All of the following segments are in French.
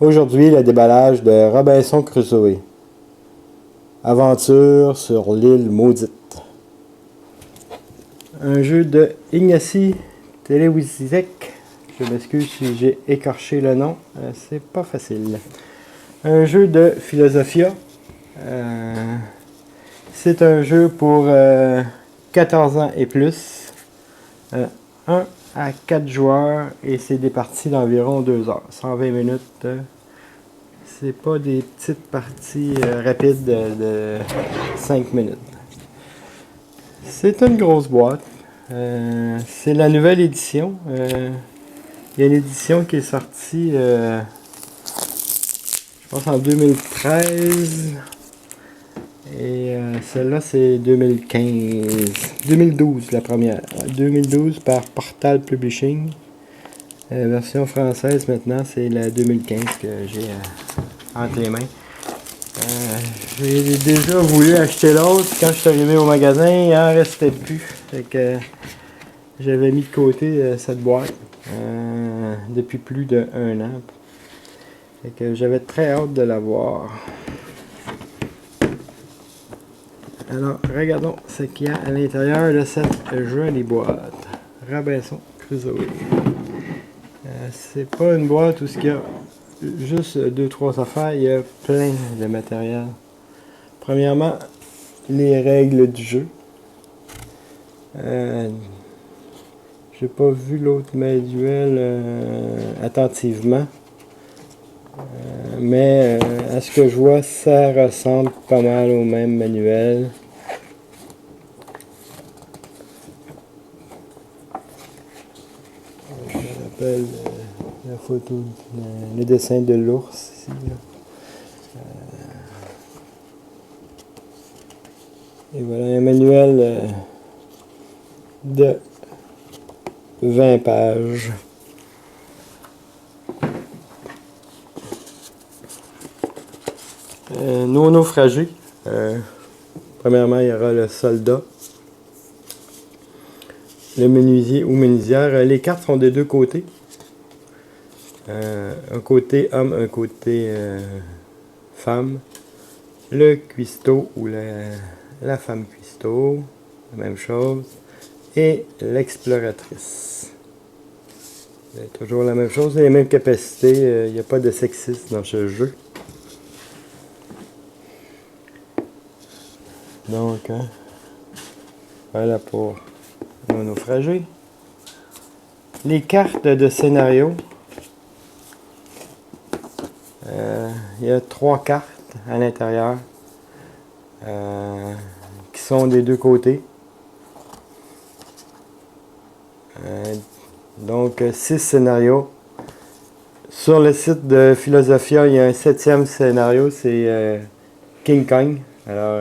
Aujourd'hui, le déballage de Robinson Crusoe. Aventure sur l'île maudite. Un jeu de Ignacy Telewisek. Je m'excuse si j'ai écorché le nom, c'est pas facile. Un jeu de Philosophia. C'est un jeu pour 14 ans et plus. 1 à 4 joueurs et c'est des parties d'environ 2 heures, 120 minutes. C'est pas des petites parties rapides de 5 minutes. C'est une grosse boîte. C'est la nouvelle édition. Il y a une édition qui est sortie, je pense en 2013. Et celle-là, c'est 2015. 2012, la première. 2012 par Portal Publishing. Version française maintenant, c'est la 2015 que j'ai entre les mains. J'ai déjà voulu acheter l'autre. Quand je suis arrivé au magasin, il n'en restait plus. Fait que j'avais mis de côté cette boîte depuis plus d'1 an. Fait que j'avais très hâte de la voir. Alors, regardons ce qu'il y a à l'intérieur de cette jolie boîte. Robinson Crusoe. C'est pas une boîte où il y a juste 2-3 affaires, il y a plein de matériel. Premièrement, les règles du jeu. J'ai pas vu l'autre manuel attentivement. Mais à ce que je vois, ça ressemble pas mal au même manuel. Je me rappelle la photo, le dessin de l'ours ici. Et voilà un manuel de 20 pages. Nos naufragés. Premièrement, il y aura le soldat, le menuisier ou menuisière. Les cartes sont des deux côtés. Un côté homme, un côté femme. Le cuistot ou la femme cuistot, la même chose. Et l'exploratrice. C'est toujours la même chose, les mêmes capacités. Il n'y a pas de sexisme dans ce jeu. Donc, voilà pour nos naufragés. Les cartes de scénario. Il y a 3 cartes à l'intérieur qui sont des deux côtés. Donc, 6 scénarios. Sur le site de Philosophia, il y a un 7e scénario, c'est King Kong. Alors,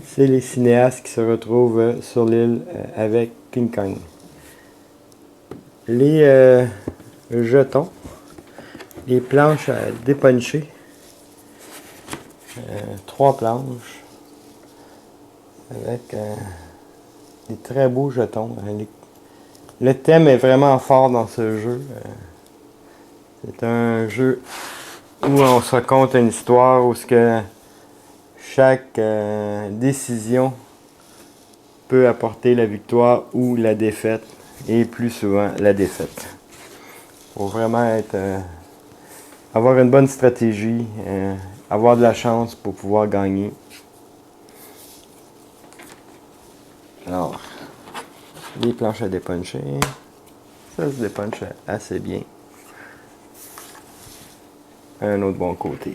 c'est les cinéastes qui se retrouvent sur l'île avec King Kong. Les jetons, les planches à dépuncher, 3 planches avec des très beaux jetons. Le thème est vraiment fort dans ce jeu. C'est un jeu où on se raconte une histoire où chaque décision peut apporter la victoire ou la défaite, et plus souvent la défaite. Il faut vraiment avoir une bonne stratégie, avoir de la chance pour pouvoir gagner. Alors, les planches à dépuncher, ça se dépunche assez bien. Un autre bon côté.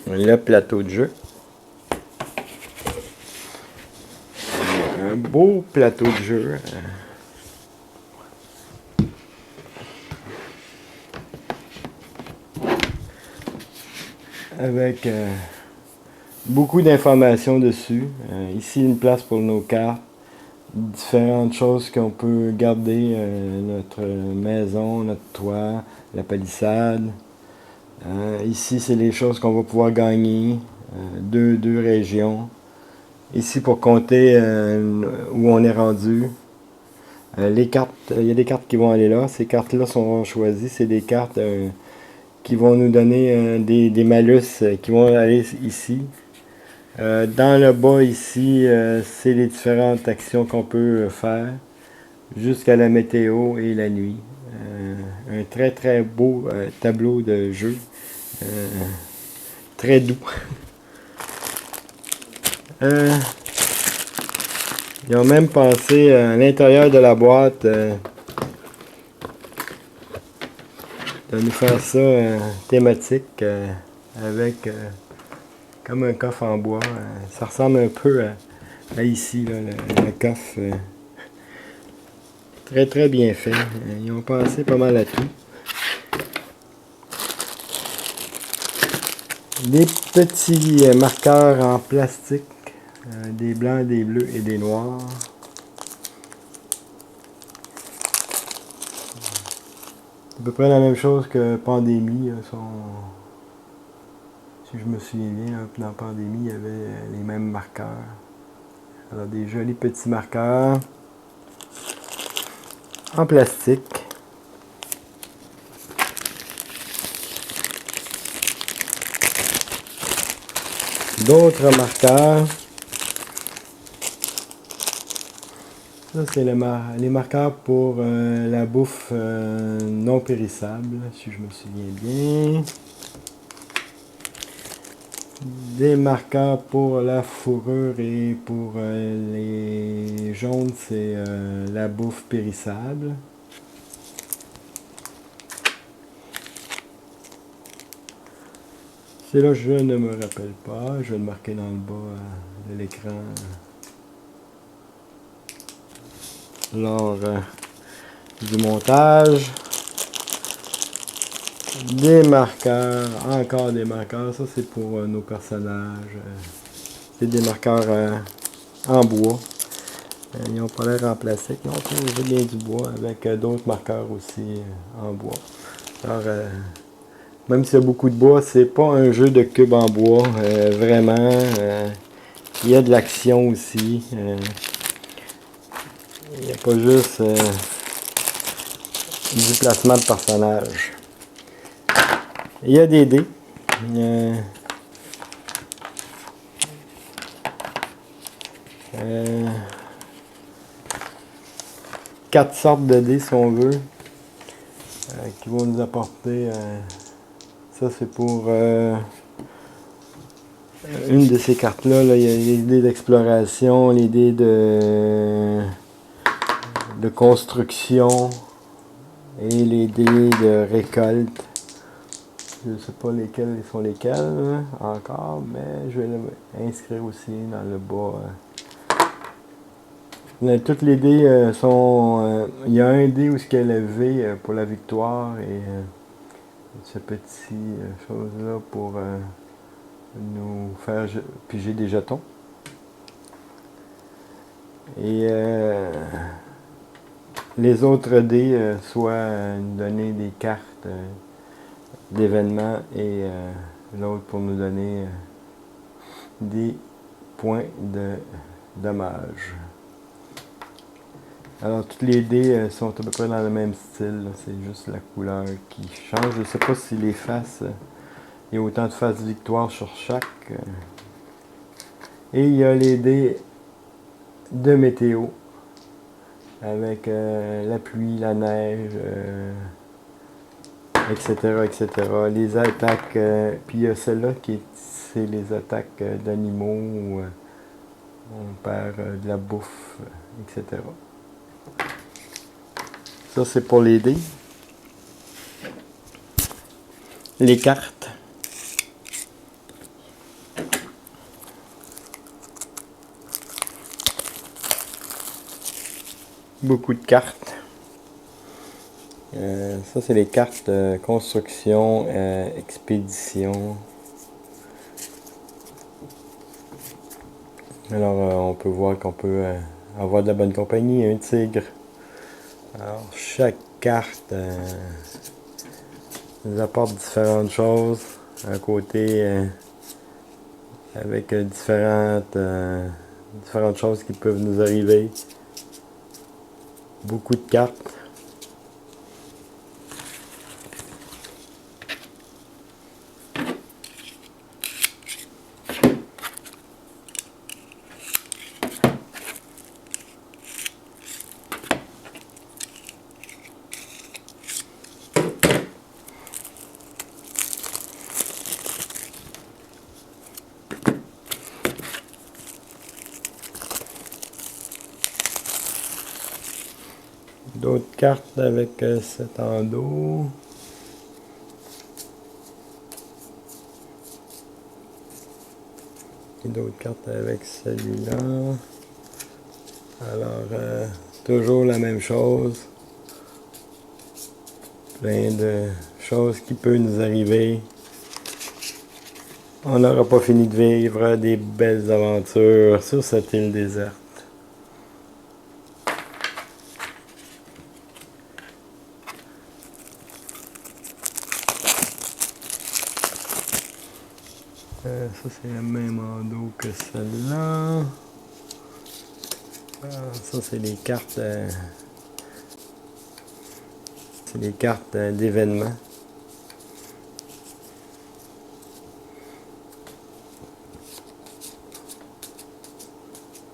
Le plateau de jeu. Un beau plateau de jeu. Avec beaucoup d'informations dessus. Ici, une place pour nos cartes. Différentes choses qu'on peut garder. Notre maison, notre toit, la palissade. Ici, c'est les choses qu'on va pouvoir gagner. Deux régions. Ici, pour compter où on est rendu. Les cartes, il y a des cartes qui vont aller là. Ces cartes-là sont choisies. C'est des cartes qui vont nous donner des malus qui vont aller ici. Dans le bas ici, c'est les différentes actions qu'on peut faire jusqu'à la météo et la nuit. Un très très beau tableau de jeu. Très doux. Ils ont même pensé à l'intérieur de la boîte de nous faire ça thématique avec comme un coffre en bois. Ça ressemble un peu à ici, là, le coffre. Très très bien fait. Ils ont pensé pas mal à tout. Des petits marqueurs en plastique. Des blancs, des bleus et des noirs. C'est à peu près la même chose que Pandémie. Si je me souviens bien, dans Pandémie, il y avait les mêmes marqueurs. Alors des jolis petits marqueurs en plastique. D'autres marqueurs. Ça, c'est les marqueurs pour la bouffe non périssable, si je me souviens bien. Des marqueurs pour la fourrure et pour les jaunes, c'est la bouffe périssable. C'est là, je ne me rappelle pas. Je vais le marquer dans le bas de l'écran. Lors du montage. Des marqueurs, encore des marqueurs. Ça, c'est pour nos personnages. C'est des marqueurs en bois. Ils n'ont pas l'air en plastique. Ils ont trouvé bien du bois avec d'autres marqueurs aussi en bois. Alors, même s'il y a beaucoup de bois, c'est pas un jeu de cubes en bois. Vraiment. Il y a de l'action aussi. Il n'y a pas juste du placement de personnages. Il y a des dés. Quatre sortes de dés si on veut. Qui vont nous apporter. Ça c'est pour une de ces cartes-là. Là, il y a les dés d'exploration, les dés de construction et les dés de récolte. Je ne sais pas lesquels sont lesquels encore, mais je vais l'inscrire aussi dans le bas. Toutes les dés sont... il y a un dé où il y a le V pour la victoire et ce petit chose-là pour nous faire piger des jetons. Et les autres dés, soit nous donner des cartes d'événements et l'autre pour nous donner des points de dommage. Alors, tous les dés sont à peu près dans le même style. C'est juste la couleur qui change. Je ne sais pas si les faces, il y a autant de faces victoire sur chaque. Et il y a les dés de météo. Avec la pluie, la neige, etc., etc. Les attaques, puis il y a celle-là qui c'est les attaques d'animaux où on perd de la bouffe, etc. Ça, c'est pour les dés. Les cartes. Beaucoup de cartes. Ça, c'est les cartes construction, expédition. Alors, on peut voir qu'on peut avoir de la bonne compagnie. Un tigre. Alors, chaque carte nous apporte différentes choses. Un côté avec différentes choses qui peuvent nous arriver. Beaucoup de cartes. D'autres cartes avec cet en dos. Et d'autres cartes avec celui-là. Alors, toujours la même chose. Plein de choses qui peuvent nous arriver. On n'aura pas fini de vivre des belles aventures sur cette île déserte. Ça c'est le même endos que celle-là. Ça c'est les cartes. C'est les cartes d'événements.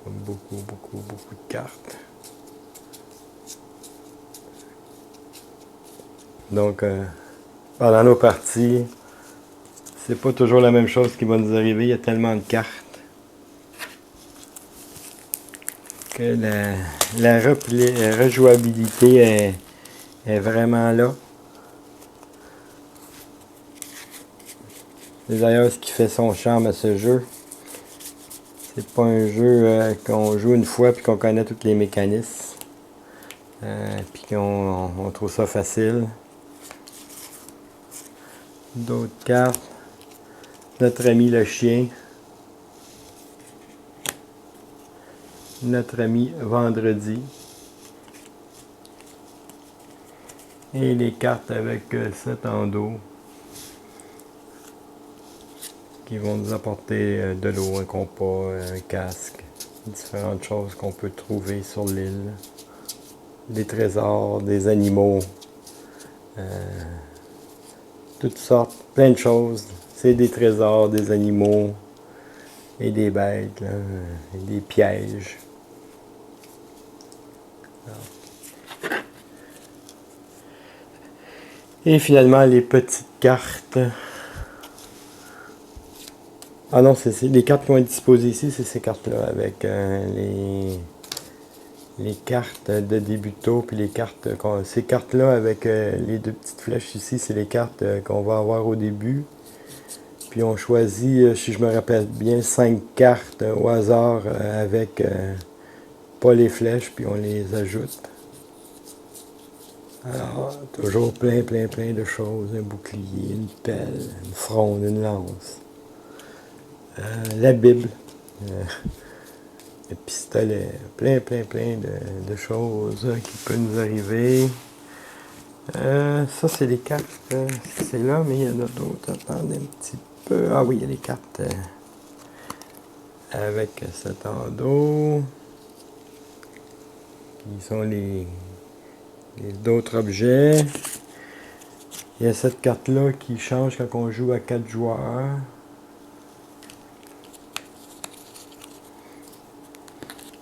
Beaucoup de cartes. Donc, pendant nos parties, c'est pas toujours la même chose qui va nous arriver. Il y a tellement de cartes que la rejouabilité est vraiment là. C'est d'ailleurs ce qui fait son charme à ce jeu. C'est pas un jeu qu'on joue une fois puis qu'on connaît tous les mécanismes. Puis qu'on trouve ça facile. D'autres cartes. Notre ami le chien. Notre ami vendredi. Et les cartes avec cet en dos. Qui vont nous apporter de l'eau, un compas, un casque. Différentes choses qu'on peut trouver sur l'île. Des trésors, des animaux. Toutes sortes, plein de choses. C'est des trésors, des animaux et des bêtes, là, et des pièges. Alors. Et finalement, les petites cartes. Ah non, c'est les cartes qui vont être disposées ici, c'est ces cartes-là, avec les cartes de débuto, puis les cartes, ces cartes-là avec les deux petites flèches ici, c'est les cartes qu'on va avoir au début. Puis on choisit, si je me rappelle bien, 5 cartes au hasard avec pas les flèches, puis on les ajoute. Alors, toujours plein de choses. Un bouclier, une pelle, une fronde, une lance. La Bible. Le pistolet. Plein de choses qui peuvent nous arriver. Ça, c'est les cartes. C'est là, mais il y en a d'autres. Attendez un petit peu. Ah oui, il y a les cartes avec cet endos. Qui sont les d'autres objets. Il y a cette carte-là qui change quand on joue à 4 joueurs.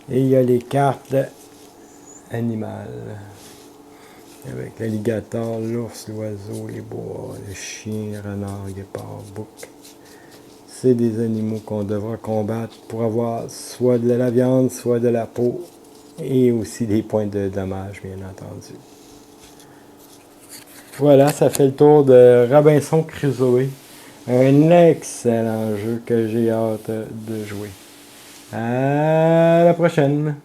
Et il y a les cartes animales. Avec l'alligator, l'ours, l'oiseau, les bois, le chien, le renard, le guépard, le bouc. C'est des animaux qu'on devra combattre pour avoir soit de la viande, soit de la peau. Et aussi des points de dommage, bien entendu. Voilà, ça fait le tour de Robinson Crusoe. Un excellent jeu que j'ai hâte de jouer. À la prochaine!